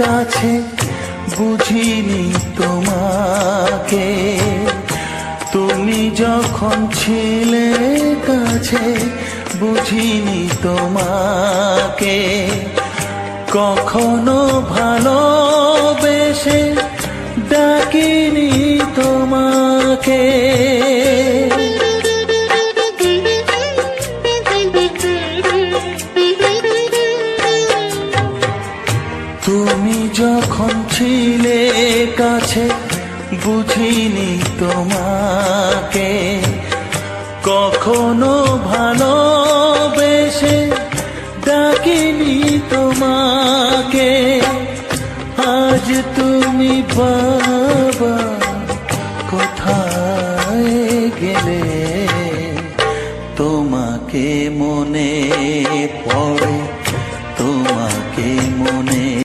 কাছে বুঝিনি তোমাকে, তুমি যখন ছিলে কাছে বুঝিনি তোমাকে, কখনো ভালোবেসে ডাকিনি তোমাকে। তুমি যখন ছিলে কাছে বুঝিনি তোমাকে, কখনো ভালোবেসে ডাকিনি তোমাকে। আজ তুমি বাবা